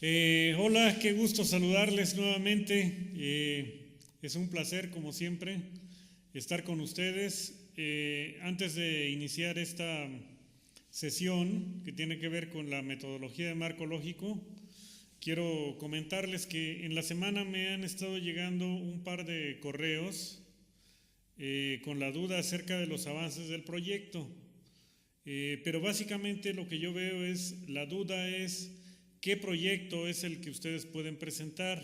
Hola, qué gusto saludarles nuevamente. Es un placer, como siempre, estar con ustedes. Antes de iniciar esta sesión que tiene que ver con la metodología de marco lógico, quiero comentarles que en la semana me han estado llegando un par de correos con la duda acerca de los avances del proyecto. Pero básicamente lo que yo veo es, la duda es qué proyecto es el que ustedes pueden presentar.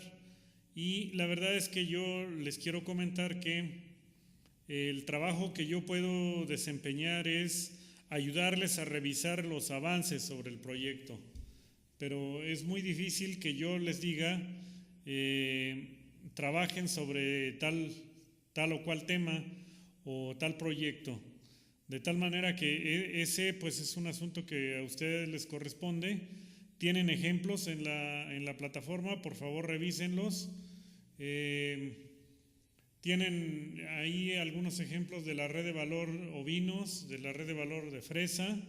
Y la verdad es que yo les quiero comentar que el trabajo que yo puedo desempeñar es ayudarles a revisar los avances sobre el proyecto. Pero es muy difícil que yo les diga, trabajen sobre tal o cual tema o tal proyecto. De tal manera que ese pues es un asunto que a ustedes les corresponde. Tienen ejemplos en la plataforma, por favor revísenlos. Tienen ahí algunos ejemplos de la red de valor ovinos, de la red de valor de fresa.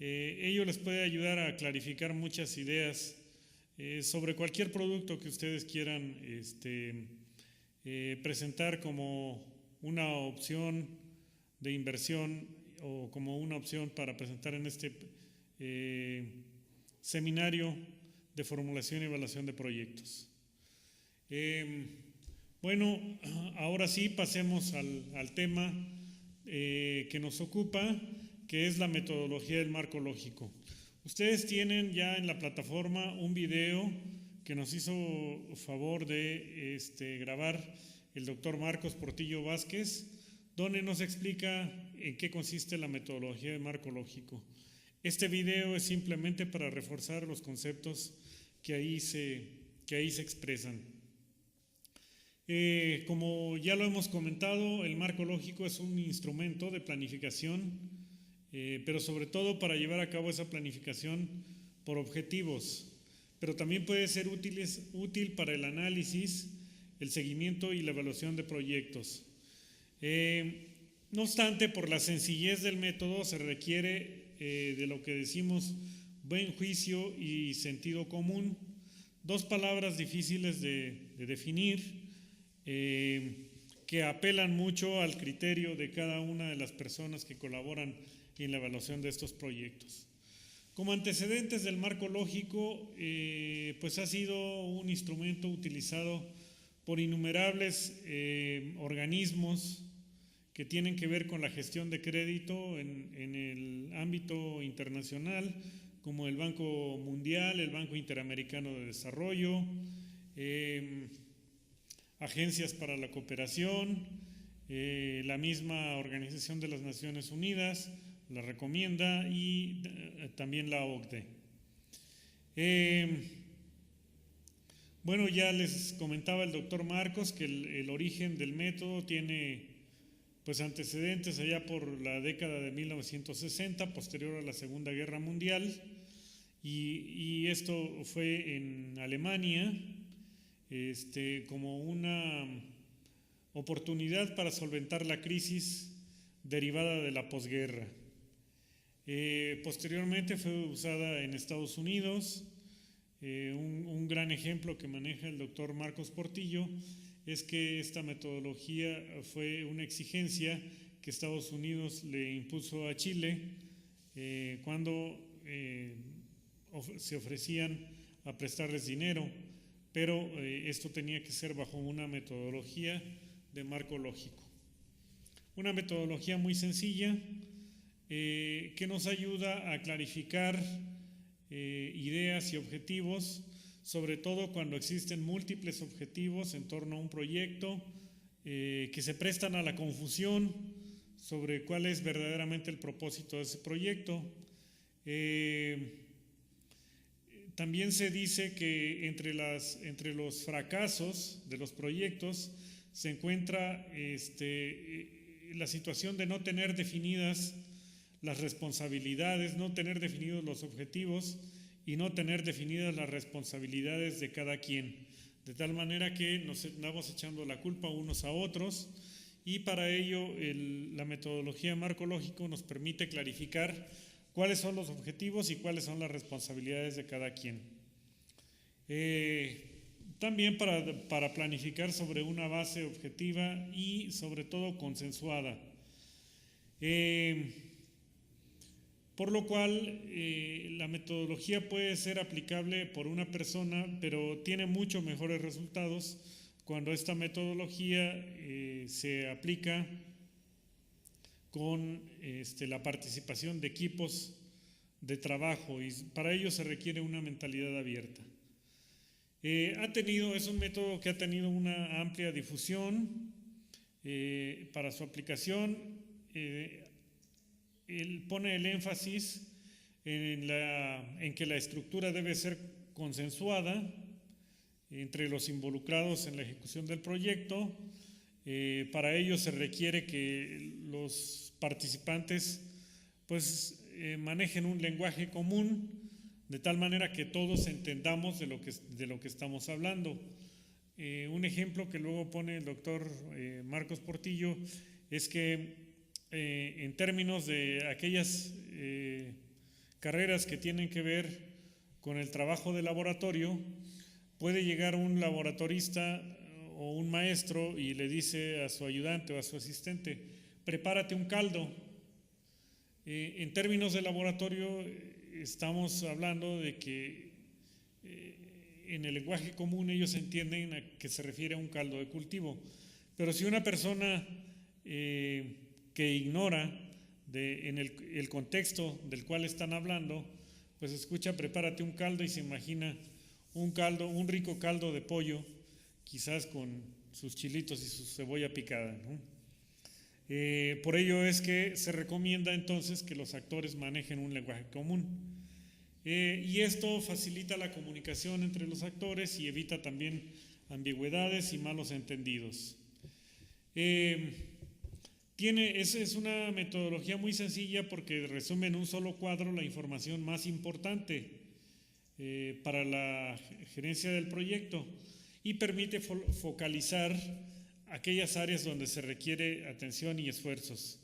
Ello les puede ayudar a clarificar muchas ideas sobre cualquier producto que ustedes quieran presentar como una opción de inversión o como una opción para presentar en este seminario de formulación y evaluación de proyectos. Bueno, ahora sí pasemos al tema que nos ocupa, que es la metodología del marco lógico. Ustedes tienen ya en la plataforma un video que nos hizo favor de grabar el doctor Marcos Portillo Vázquez, donde nos explica en qué consiste la metodología del marco lógico. Este video es simplemente para reforzar los conceptos que ahí se expresan. Como ya lo hemos comentado, el marco lógico es un instrumento de planificación, pero sobre todo para llevar a cabo esa planificación por objetivos, pero también puede ser útil para el análisis, el seguimiento y la evaluación de proyectos. No obstante, por la sencillez del método se requiere de lo que decimos buen juicio y sentido común, dos palabras difíciles de definir, que apelan mucho al criterio de cada una de las personas que colaboran en la evaluación de estos proyectos. Como antecedentes del marco lógico, pues ha sido un instrumento utilizado por innumerables organismos que tienen que ver con la gestión de crédito en el ámbito internacional, como el Banco Mundial, el Banco Interamericano de Desarrollo, agencias para la cooperación, la misma Organización de las Naciones Unidas la recomienda y también la OCDE. Bueno, ya les comentaba el doctor Marcos que el origen del método tiene pues antecedentes allá por la década de 1960, posterior a la Segunda Guerra Mundial, y esto fue en Alemania, como una oportunidad para solventar la crisis derivada de la posguerra. Posteriormente fue usada en Estados Unidos. Un gran ejemplo que maneja el doctor Marcos Portillo es que esta metodología fue una exigencia que Estados Unidos le impuso a Chile cuando se ofrecían a prestarles dinero, pero esto tenía que ser bajo una metodología de marco lógico. Una metodología muy sencilla que nos ayuda a clarificar ideas y objetivos, sobre todo cuando existen múltiples objetivos en torno a un proyecto que se prestan a la confusión sobre cuál es verdaderamente el propósito de ese proyecto. También se dice que entre los fracasos de los proyectos se encuentra la situación de no tener definidas las responsabilidades, no tener definidos los objetivos y no tener definidas las responsabilidades de cada quien, de tal manera que nos andamos echando la culpa unos a otros, y para ello la metodología de marco lógico nos permite clarificar cuáles son los objetivos y cuáles son las responsabilidades de cada quien. También para planificar sobre una base objetiva y sobre todo consensuada. Por lo cual la metodología puede ser aplicable por una persona, pero tiene mucho mejores resultados cuando esta metodología se aplica con la participación de equipos de trabajo, y para ello se requiere una mentalidad abierta. Es un método que ha tenido una amplia difusión para su aplicación. Él pone el énfasis en que la estructura debe ser consensuada entre los involucrados en la ejecución del proyecto. Para ello se requiere que los participantes manejen un lenguaje común, de tal manera que todos entendamos de lo que estamos hablando. Un ejemplo que luego pone el doctor Marcos Portillo es que en términos de aquellas carreras que tienen que ver con el trabajo de laboratorio, puede llegar un laboratorista o un maestro y le dice a su ayudante o a su asistente: prepárate un caldo. En términos de laboratorio estamos hablando de que en el lenguaje común ellos entienden a que se refiere a un caldo de cultivo, pero si una persona que ignora en el contexto del cual están hablando, pues escucha prepárate un caldo y se imagina un rico caldo de pollo, quizás con sus chilitos y su cebolla picada, ¿no? Por ello es que se recomienda entonces que los actores manejen un lenguaje común. Y esto facilita la comunicación entre los actores y evita también ambigüedades y malos entendidos. Es una metodología muy sencilla porque resume en un solo cuadro la información más importante para la gerencia del proyecto y permite focalizar aquellas áreas donde se requiere atención y esfuerzos.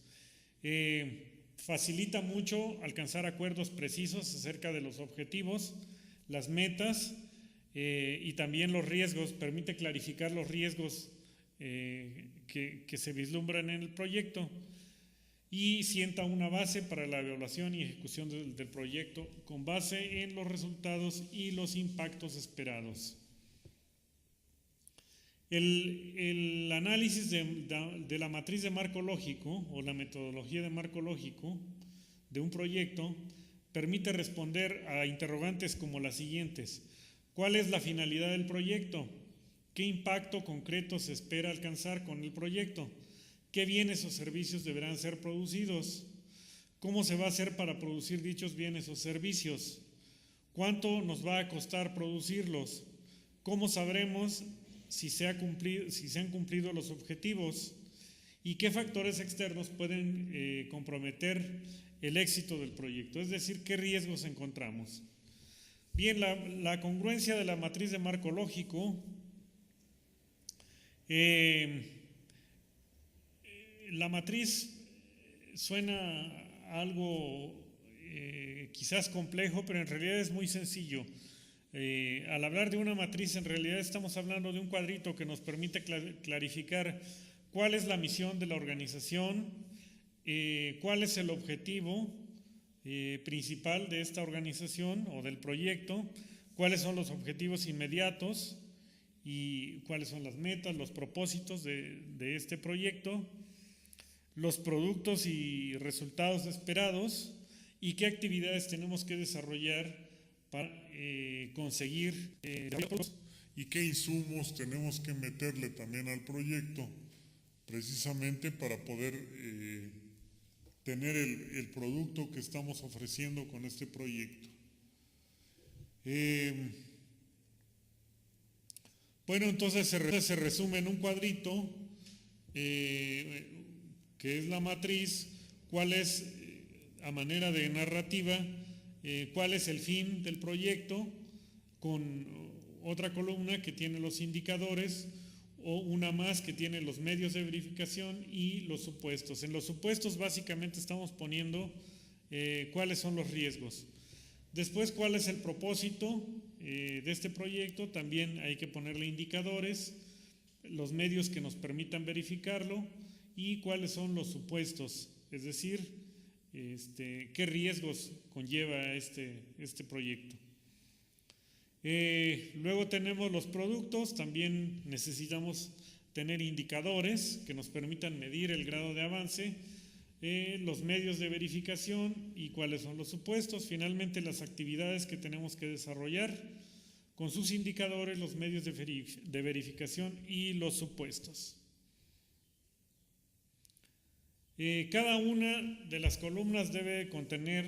Facilita mucho alcanzar acuerdos precisos acerca de los objetivos, las metas y también los riesgos. Permite clarificar los riesgos que se vislumbran en el proyecto y sienta una base para la evaluación y ejecución del proyecto con base en los resultados y los impactos esperados. El análisis de la matriz de marco lógico o la metodología de marco lógico de un proyecto permite responder a interrogantes como las siguientes: ¿cuál es la finalidad del proyecto? ¿Qué impacto concreto se espera alcanzar con el proyecto? ¿Qué bienes o servicios deberán ser producidos? ¿Cómo se va a hacer para producir dichos bienes o servicios? ¿Cuánto nos va a costar producirlos? ¿Cómo sabremos si se han cumplido los objetivos? ¿Y qué factores externos pueden comprometer el éxito del proyecto? Es decir, ¿qué riesgos encontramos? Bien, la congruencia de la matriz de marco lógico. La matriz suena algo quizás complejo, pero en realidad es muy sencillo. Al hablar de una matriz, en realidad estamos hablando de un cuadrito que nos permite clarificar cuál es la misión de la organización, cuál es el objetivo principal de esta organización o del proyecto, cuáles son los objetivos inmediatos y cuáles son las metas, los propósitos de este proyecto, los productos y resultados esperados y qué actividades tenemos que desarrollar para conseguir y qué insumos tenemos que meterle también al proyecto precisamente para poder tener el producto que estamos ofreciendo con este proyecto. Bueno, entonces se resume en un cuadrito que es la matriz, cuál es, a manera de narrativa, cuál es el fin del proyecto, con otra columna que tiene los indicadores, o una más que tiene los medios de verificación y los supuestos. En los supuestos básicamente estamos poniendo cuáles son los riesgos. Después, cuál es el propósito, de este proyecto también hay que ponerle indicadores, los medios que nos permitan verificarlo y cuáles son los supuestos, es decir, qué riesgos conlleva este proyecto. Luego tenemos los productos, también necesitamos tener indicadores que nos permitan medir el grado de avance, los medios de verificación y cuáles son los supuestos, finalmente las actividades que tenemos que desarrollar con sus indicadores, los medios de verificación y los supuestos. Cada una de las columnas debe contener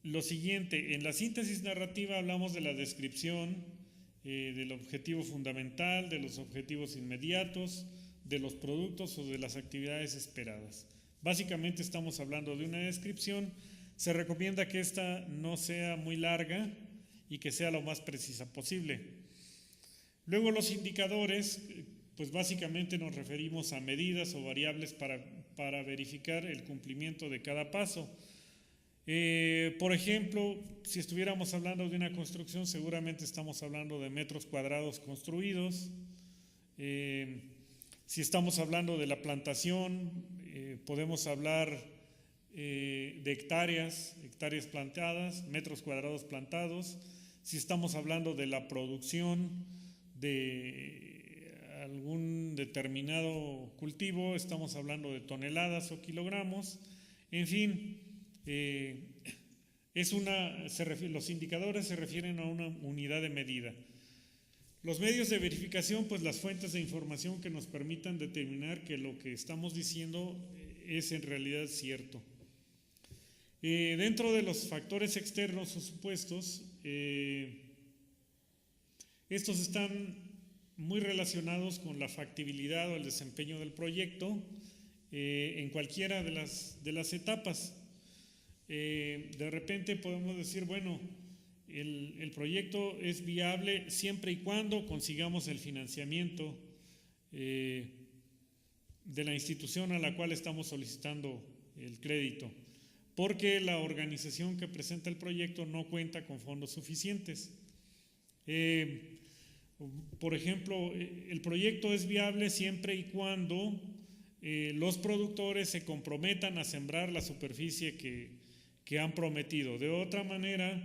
lo siguiente. En la síntesis narrativa hablamos de la descripción, del objetivo fundamental, de los objetivos inmediatos, de los productos o de las actividades esperadas. Básicamente estamos hablando de una descripción. Se recomienda que esta no sea muy larga y que sea lo más precisa posible. Luego los indicadores, pues básicamente nos referimos a medidas o variables para verificar el cumplimiento de cada paso. Por ejemplo, si estuviéramos hablando de una construcción, seguramente estamos hablando de metros cuadrados construidos. Si estamos hablando de la plantación, podemos hablar de hectáreas plantadas, metros cuadrados plantados. Si estamos hablando de la producción de algún determinado cultivo, estamos hablando de toneladas o kilogramos. En fin, los indicadores se refieren a una unidad de medida. Los medios de verificación, pues las fuentes de información que nos permitan determinar que lo que estamos diciendo es en realidad cierto. Dentro de los factores externos o supuestos, estos están muy relacionados con la factibilidad o el desempeño del proyecto en cualquiera de las etapas. De repente podemos decir, bueno, el proyecto es viable siempre y cuando consigamos el financiamiento de la institución a la cual estamos solicitando el crédito, porque la organización que presenta el proyecto no cuenta con fondos suficientes. Por ejemplo, el proyecto es viable siempre y cuando los productores se comprometan a sembrar la superficie que han prometido. De otra manera,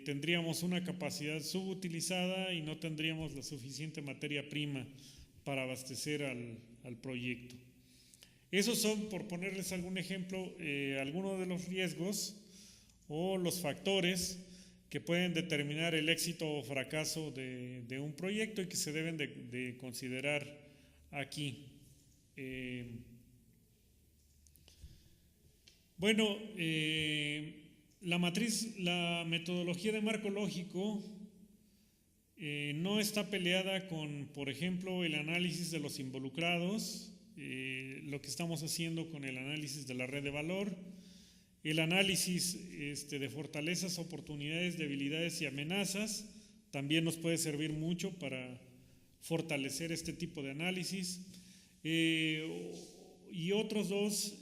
tendríamos una capacidad subutilizada y no tendríamos la suficiente materia prima para abastecer al proyecto. Esos son, por ponerles algún ejemplo, algunos de los riesgos o los factores que pueden determinar el éxito o fracaso de un proyecto y que se deben de considerar aquí. La metodología de marco lógico no está peleada con, por ejemplo, el análisis de los involucrados, lo que estamos haciendo con el análisis de la red de valor, el análisis de fortalezas, oportunidades, debilidades y amenazas, también nos puede servir mucho para fortalecer este tipo de análisis. Y otros dos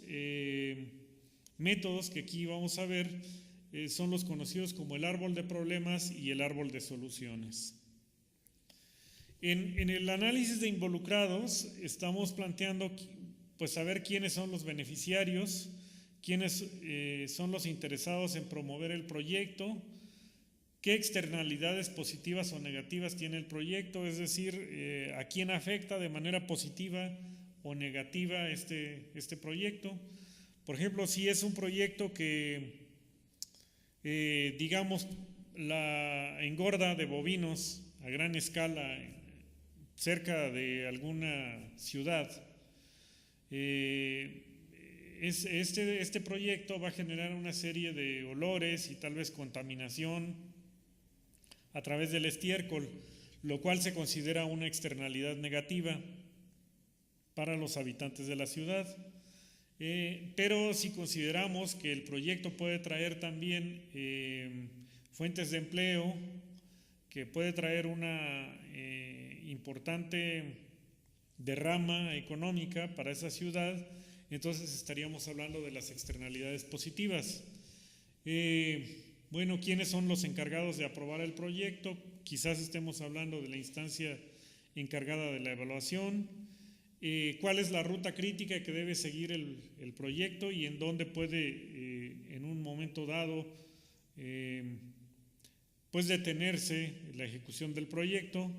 métodos que aquí vamos a ver son los conocidos como el árbol de problemas y el árbol de soluciones. En el análisis de involucrados estamos planteando pues saber quiénes son los beneficiarios, quiénes son los interesados en promover el proyecto, qué externalidades positivas o negativas tiene el proyecto, es decir, a quién afecta de manera positiva o negativa este proyecto. Por ejemplo, si es un proyecto que, digamos, la engorda de bovinos a gran escala cerca de alguna ciudad, este proyecto va a generar una serie de olores y tal vez contaminación a través del estiércol, lo cual se considera una externalidad negativa para los habitantes de la ciudad. Pero si consideramos que el proyecto puede traer también fuentes de empleo, que puede traer una importante derrama económica para esa ciudad, entonces estaríamos hablando de las externalidades positivas. bueno, ¿quiénes son los encargados de aprobar el proyecto? Quizás estemos hablando de la instancia encargada de la evaluación. ¿Cuál es la ruta crítica que debe seguir el proyecto y en dónde puede en un momento dado pues detenerse la ejecución del proyecto?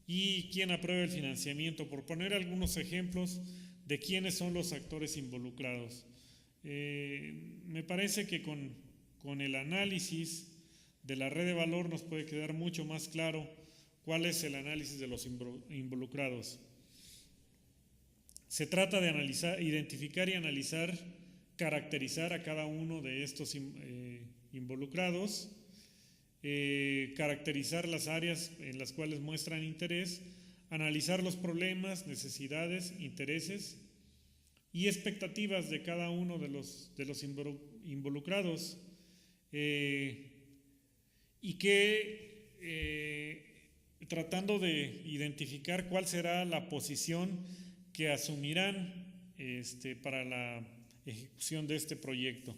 ¿Y quién aprueba el financiamiento? Por poner algunos ejemplos de quiénes son los actores involucrados. Me parece que con el análisis de la red de valor nos puede quedar mucho más claro cuál es el análisis de los involucrados. Se trata de analizar, identificar y analizar, caracterizar a cada uno de estos involucrados, caracterizar las áreas en las cuales muestran interés, analizar los problemas, necesidades, intereses y expectativas de cada uno de los involucrados, y que tratando de identificar cuál será la posición que asumirán para la ejecución de este proyecto.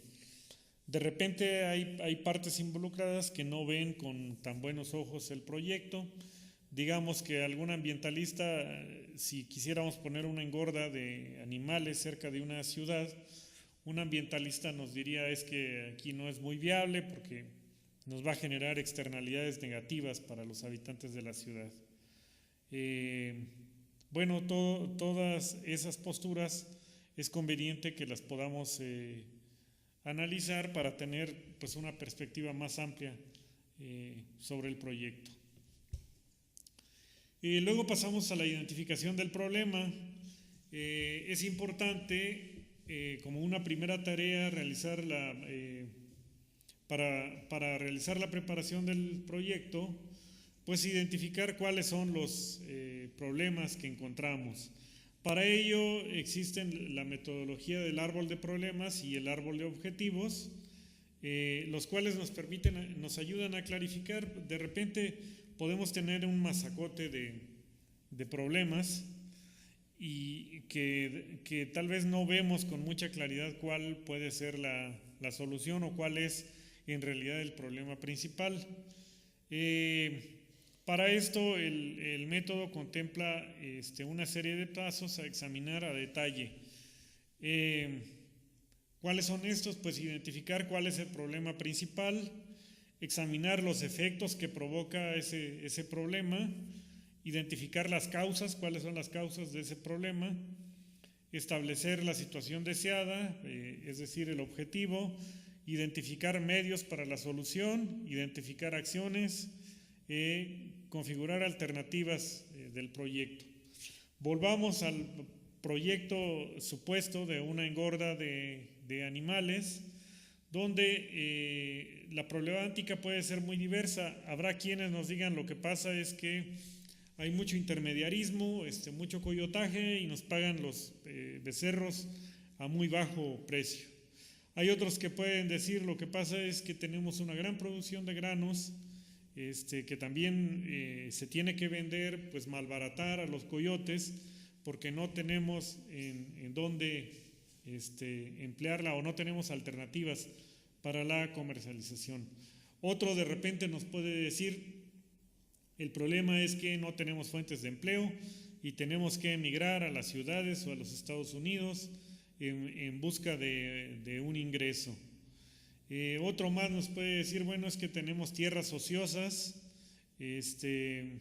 De repente hay partes involucradas que no ven con tan buenos ojos el proyecto. Digamos que algún ambientalista, si quisiéramos poner una engorda de animales cerca de una ciudad, un ambientalista nos diría es que aquí no es muy viable porque nos va a generar externalidades negativas para los habitantes de la ciudad. Bueno, todas esas posturas es conveniente que las podamos analizar para tener pues una perspectiva más amplia sobre el proyecto. Luego pasamos a la identificación del problema. Es importante como una primera tarea realizar para realizar la preparación del proyecto, pues identificar cuáles son los problemas que encontramos. Para ello existen la metodología del árbol de problemas y el árbol de objetivos, los cuales nos ayudan a clarificar. De repente podemos tener un mazacote de problemas y que tal vez no vemos con mucha claridad cuál puede ser la solución o cuál es en realidad el problema principal. Para esto el método contempla una serie de pasos a examinar a detalle. ¿Cuáles son estos? Pues identificar cuál es el problema principal, examinar los efectos que provoca ese problema, identificar las causas, cuáles son las causas de ese problema, establecer la situación deseada, es decir, el objetivo, identificar medios para la solución, identificar acciones, configurar alternativas del proyecto. Volvamos al proyecto supuesto de una engorda de animales, donde la problemática puede ser muy diversa. Habrá quienes nos digan lo que pasa es que hay mucho intermediarismo, mucho coyotaje y nos pagan los becerros a muy bajo precio. Hay otros que pueden decir lo que pasa es que tenemos una gran producción de granos, que también se tiene que vender, pues malbaratar a los coyotes porque no tenemos en dónde emplearla o no tenemos alternativas para la comercialización. Otro de repente nos puede decir el problema es que no tenemos fuentes de empleo y tenemos que emigrar a las ciudades o a los Estados Unidos en busca de un ingreso. Otro más nos puede decir, bueno, es que tenemos tierras ociosas, de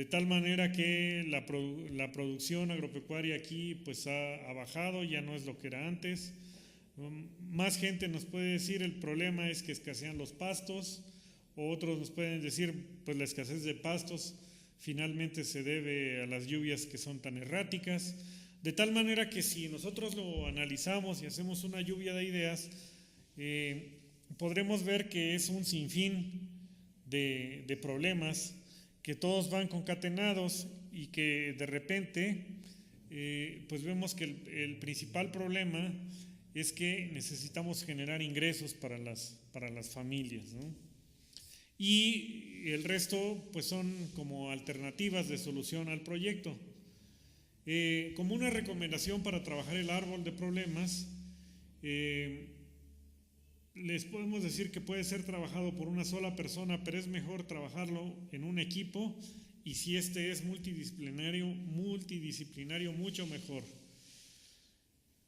tal manera que la producción agropecuaria aquí pues ha bajado, ya no es lo que era antes. Más gente nos puede decir el problema es que escasean los pastos, o otros nos pueden decir pues la escasez de pastos finalmente se debe a las lluvias que son tan erráticas. De tal manera que si nosotros lo analizamos y hacemos una lluvia de ideas, podremos ver que es un sinfín de problemas que todos van concatenados y que de repente pues vemos que el principal problema es que necesitamos generar ingresos para las familias, ¿no? Y el resto pues son como alternativas de solución al proyecto. Como una recomendación para trabajar el árbol de problemas, les podemos decir que puede ser trabajado por una sola persona, pero es mejor trabajarlo en un equipo, y si este es multidisciplinario, mucho mejor.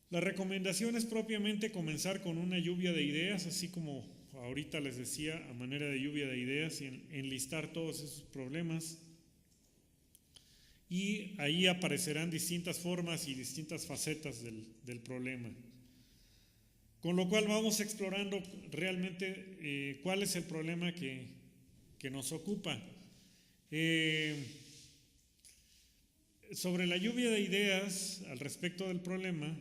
La recomendación es propiamente comenzar con una lluvia de ideas, así como ahorita les decía, a manera de lluvia de ideas, y enlistar todos esos problemas. Y ahí aparecerán distintas formas y distintas facetas del problema. Con lo cual vamos explorando realmente cuál es el problema que nos ocupa. Sobre la lluvia de ideas al respecto del problema,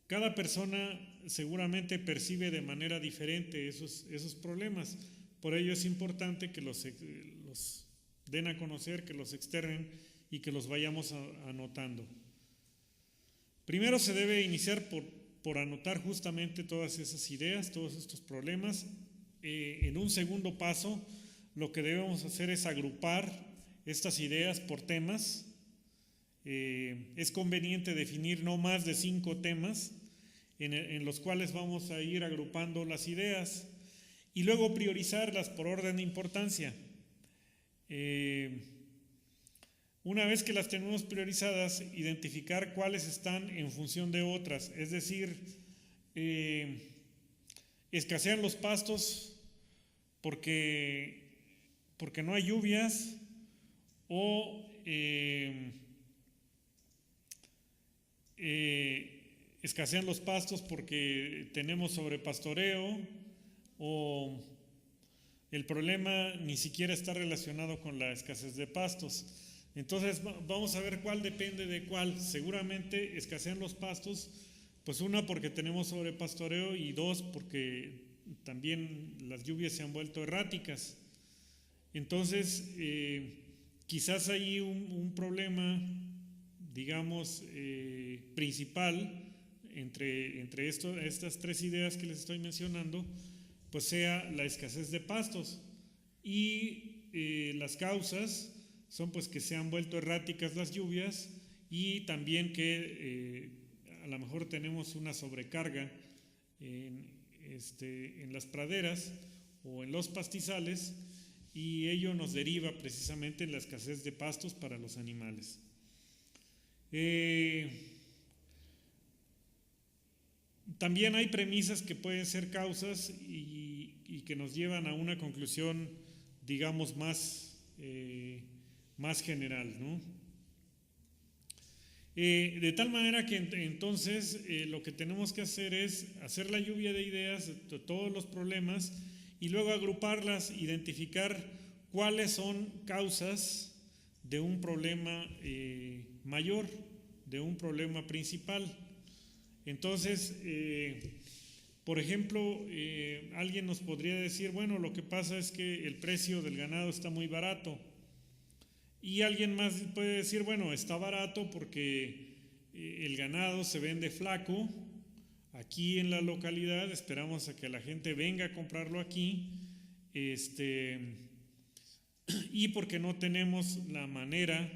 cada persona seguramente percibe de manera diferente esos problemas. Por ello es importante que los den a conocer, que los externen y que los vayamos anotando. Primero se debe iniciar por anotar justamente todas esas ideas, todos estos problemas. En un segundo paso, lo que debemos hacer es agrupar estas ideas por temas. Es conveniente definir no más de 5 temas en los cuales vamos a ir agrupando las ideas y luego priorizarlas por orden de importancia. Una vez que las tenemos priorizadas, identificar cuáles están en función de otras, es decir, escasean los pastos porque no hay lluvias, o escasean los pastos porque tenemos sobrepastoreo, o el problema ni siquiera está relacionado con la escasez de pastos. Entonces vamos a ver cuál depende de cuál. Seguramente escasean los pastos, pues una porque tenemos sobrepastoreo, y 2 porque también las lluvias se han vuelto erráticas. Entonces quizás hay un problema, digamos, principal entre estas 3 ideas que les estoy mencionando, pues sea la escasez de pastos, y las causas son pues que se han vuelto erráticas las lluvias, y también que a lo mejor tenemos una sobrecarga en las praderas o en los pastizales, y ello nos deriva precisamente en la escasez de pastos para los animales. También hay premisas que pueden ser causas y que nos llevan a una conclusión, digamos, más general, ¿no? De tal manera que entonces lo que tenemos que hacer es hacer la lluvia de ideas de todos los problemas y luego agruparlas, identificar cuáles son causas de un problema mayor, de un problema principal. Entonces, por ejemplo, alguien nos podría decir, bueno, lo que pasa es que el precio del ganado está muy barato. Y alguien más puede decir, bueno, está barato porque el ganado se vende flaco aquí en la localidad, esperamos a que la gente venga a comprarlo aquí, y porque no tenemos la manera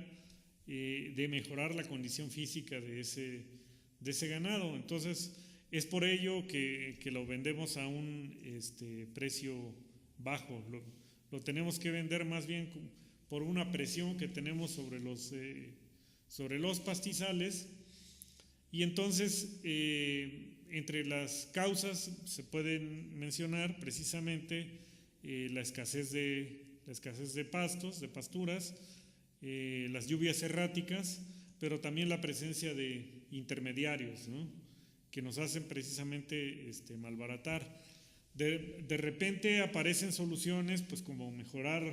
de mejorar la condición física de ese ganado. Entonces, es por ello que lo vendemos a un precio bajo. Lo tenemos que vender más bien por una presión que tenemos sobre los pastizales, y entonces entre las causas se pueden mencionar precisamente la escasez de pastos, de pasturas, las lluvias erráticas, pero también la presencia de intermediarios, ¿no?, que nos hacen precisamente malbaratar. De repente aparecen soluciones, pues como mejorar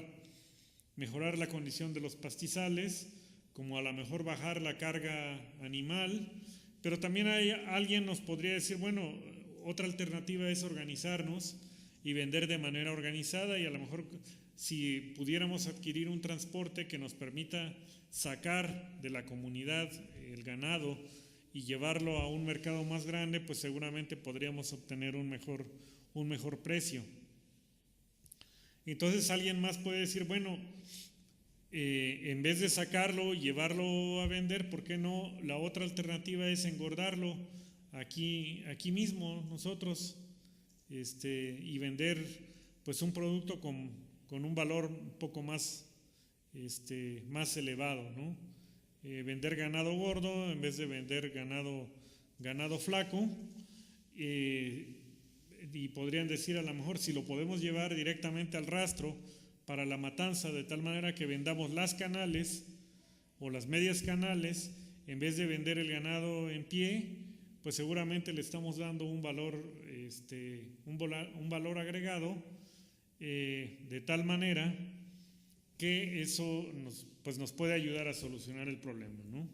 la condición de los pastizales, como a lo mejor bajar la carga animal, pero también alguien nos podría decir, bueno, otra alternativa es organizarnos y vender de manera organizada, y a lo mejor si pudiéramos adquirir un transporte que nos permita sacar de la comunidad el ganado y llevarlo a un mercado más grande, pues seguramente podríamos obtener un mejor precio. Entonces alguien más puede decir, bueno, en vez de sacarlo y llevarlo a vender, ¿por qué no? La otra alternativa es engordarlo aquí mismo nosotros. y vender pues un producto con un valor un poco más elevado, ¿no? Vender ganado gordo en vez de vender ganado flaco, y podrían decir a lo mejor si lo podemos llevar directamente al rastro para la matanza, de tal manera que vendamos las canales o las medias canales en vez de vender el ganado en pie, pues seguramente le estamos dando un valor agregado, de tal manera que eso nos puede ayudar a solucionar el problema, ¿no?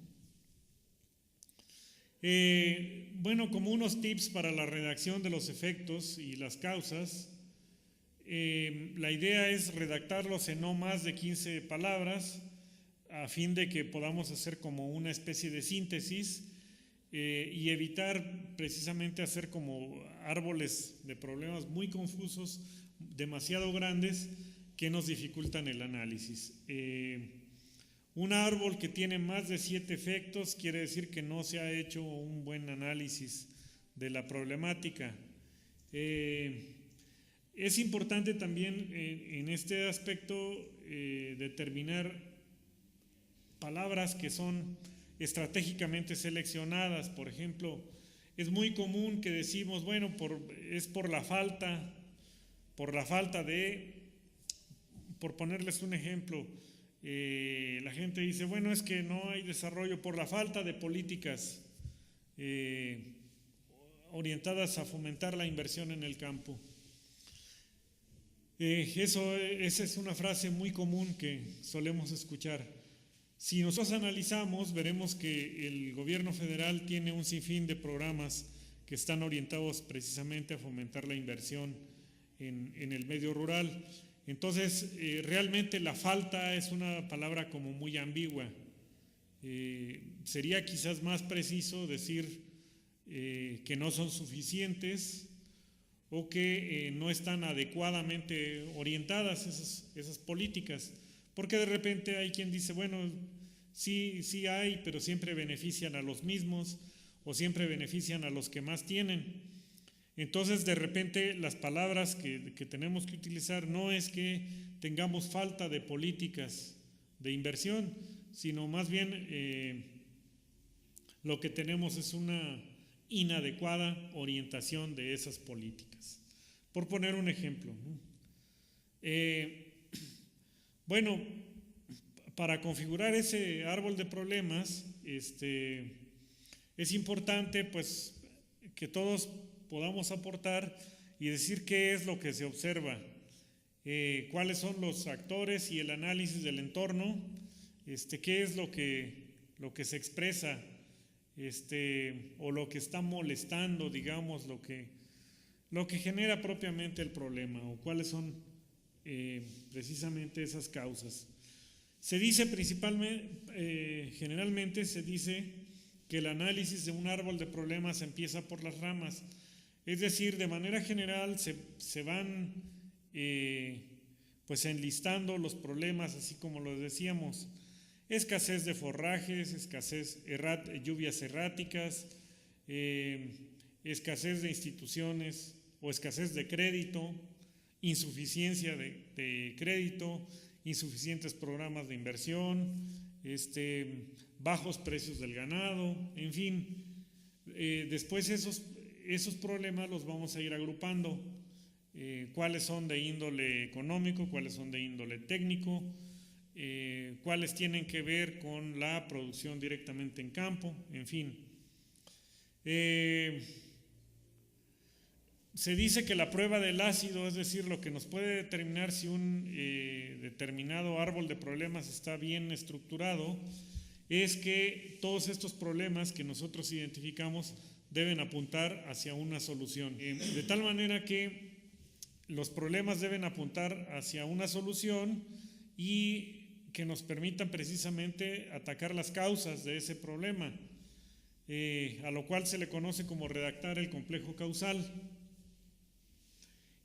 Bueno, como unos tips para la redacción de los efectos y las causas, la idea es redactarlos en no más de 15 palabras a fin de que podamos hacer como una especie de síntesis, y evitar precisamente hacer como árboles de problemas muy confusos, demasiado grandes, que nos dificultan el análisis. Un árbol que tiene más de 7 efectos quiere decir que no se ha hecho un buen análisis de la problemática. Es importante también en este aspecto determinar palabras que son estratégicamente seleccionadas. Por ejemplo, es muy común que decimos, bueno, es por la falta de, por ponerles un ejemplo, la gente dice, bueno, es que no hay desarrollo por la falta de políticas orientadas a fomentar la inversión en el campo. Esa es una frase muy común que solemos escuchar. Si nosotros analizamos, veremos que el gobierno federal tiene un sinfín de programas que están orientados precisamente a fomentar la inversión en el medio rural. Entonces, realmente la falta es una palabra como muy ambigua. Sería quizás más preciso decir que no son suficientes o que no están adecuadamente orientadas esas políticas. Porque de repente hay quien dice, bueno, sí hay, pero siempre benefician a los mismos o siempre benefician a los que más tienen. Entonces, de repente, las palabras que tenemos que utilizar no es que tengamos falta de políticas de inversión, sino más bien lo que tenemos es una inadecuada orientación de esas políticas. Por poner un ejemplo, ¿no? Bueno, para configurar ese árbol de problemas, es importante pues que todos podamos aportar y decir qué es lo que se observa, cuáles son los actores y el análisis del entorno, qué es lo que se expresa, o lo que está molestando, digamos, lo que genera propiamente el problema, o cuáles son precisamente esas causas. Se dice generalmente se dice que el análisis de un árbol de problemas empieza por las ramas. Es decir, de manera general se van pues enlistando los problemas, así como lo decíamos: escasez de forrajes, lluvias erráticas, escasez de instituciones o escasez de crédito, insuficiencia de crédito, insuficientes programas de inversión, bajos precios del ganado, en fin. Después esos problemas los vamos a ir agrupando, cuáles son de índole económico, cuáles son de índole técnico, cuáles tienen que ver con la producción directamente en campo, en fin. Se dice que la prueba del ácido, es decir, lo que nos puede determinar si un determinado árbol de problemas está bien estructurado, es que todos estos problemas que nosotros identificamos deben apuntar hacia una solución. De tal manera que los problemas deben apuntar hacia una solución y que nos permitan precisamente atacar las causas de ese problema, a lo cual se le conoce como redactar el complejo causal.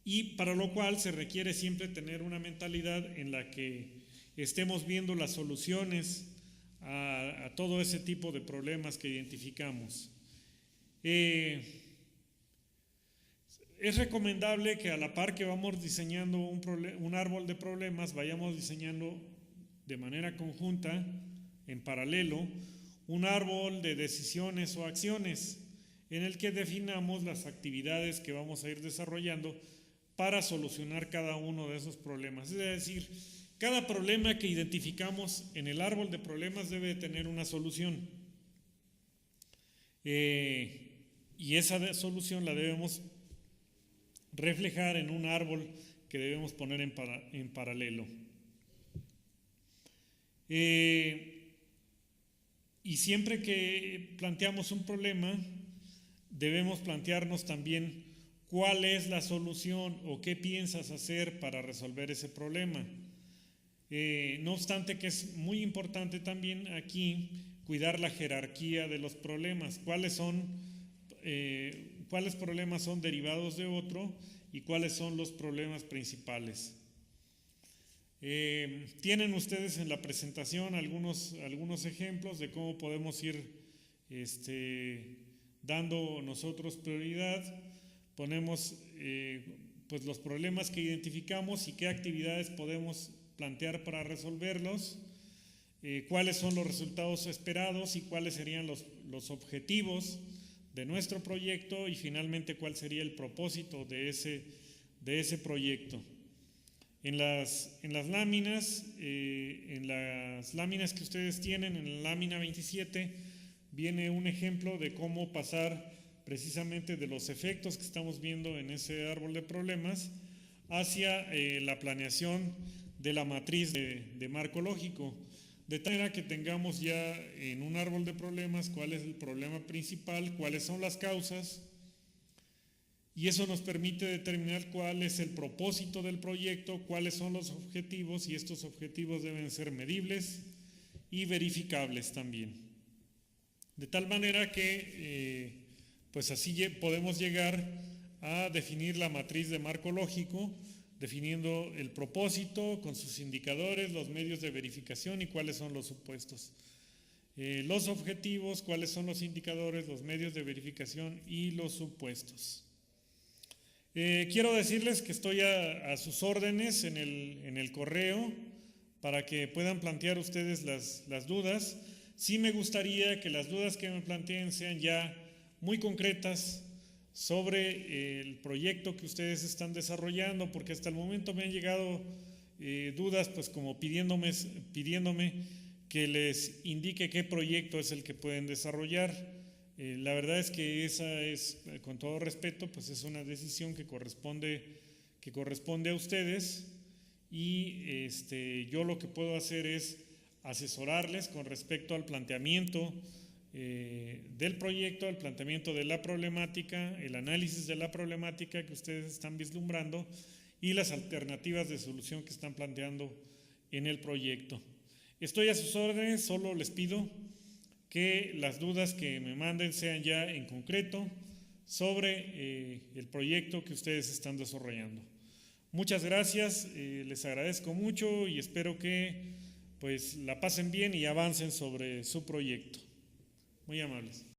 Y para lo cual se requiere siempre tener una mentalidad en la que estemos viendo las soluciones a todo ese tipo de problemas que identificamos. Es recomendable que a la par que vamos diseñando un árbol de problemas, vayamos diseñando de manera conjunta, en paralelo, un árbol de decisiones o acciones en el que definamos las actividades que vamos a ir desarrollando para solucionar cada uno de esos problemas. Es decir, cada problema que identificamos en el árbol de problemas debe tener una solución. Y esa solución la debemos reflejar en un árbol que debemos poner en paralelo. Y siempre que planteamos un problema, debemos plantearnos también cuál es la solución o qué piensas hacer para resolver ese problema. No obstante que es muy importante también aquí cuidar la jerarquía de los problemas, cuáles problemas son derivados de otro y cuáles son los problemas principales. Tienen ustedes en la presentación algunos ejemplos de cómo podemos ir dando nosotros prioridad. Ponemos pues los problemas que identificamos y qué actividades podemos plantear para resolverlos, cuáles son los resultados esperados y cuáles serían los objetivos de nuestro proyecto y finalmente cuál sería el propósito de ese proyecto. En las láminas que ustedes tienen, en la lámina 27, viene un ejemplo de cómo pasar precisamente de los efectos que estamos viendo en ese árbol de problemas hacia la planeación de la matriz de marco lógico, de tal manera que tengamos ya en un árbol de problemas cuál es el problema principal, cuáles son las causas, y eso nos permite determinar cuál es el propósito del proyecto, cuáles son los objetivos, y estos objetivos deben ser medibles y verificables también. De tal manera que pues así podemos llegar a definir la matriz de marco lógico, definiendo el propósito con sus indicadores, los medios de verificación y cuáles son los supuestos. Los objetivos, cuáles son los indicadores, los medios de verificación y los supuestos. Quiero decirles que estoy a sus órdenes en el correo para que puedan plantear ustedes las dudas. Sí me gustaría que las dudas que me planteen sean ya muy concretas sobre el proyecto que ustedes están desarrollando, porque hasta el momento me han llegado dudas pues como pidiéndome que les indique qué proyecto es el que pueden desarrollar. La verdad es que esa es, con todo respeto, pues es una decisión que corresponde a ustedes, y yo lo que puedo hacer es asesorarles con respecto al planteamiento del proyecto, al planteamiento de la problemática, el análisis de la problemática que ustedes están vislumbrando y las alternativas de solución que están planteando en el proyecto. Estoy a sus órdenes, solo les pido que las dudas que me manden sean ya en concreto sobre el proyecto que ustedes están desarrollando. Muchas gracias, les agradezco mucho y espero que pues la pasen bien y avancen sobre su proyecto. Muy amables.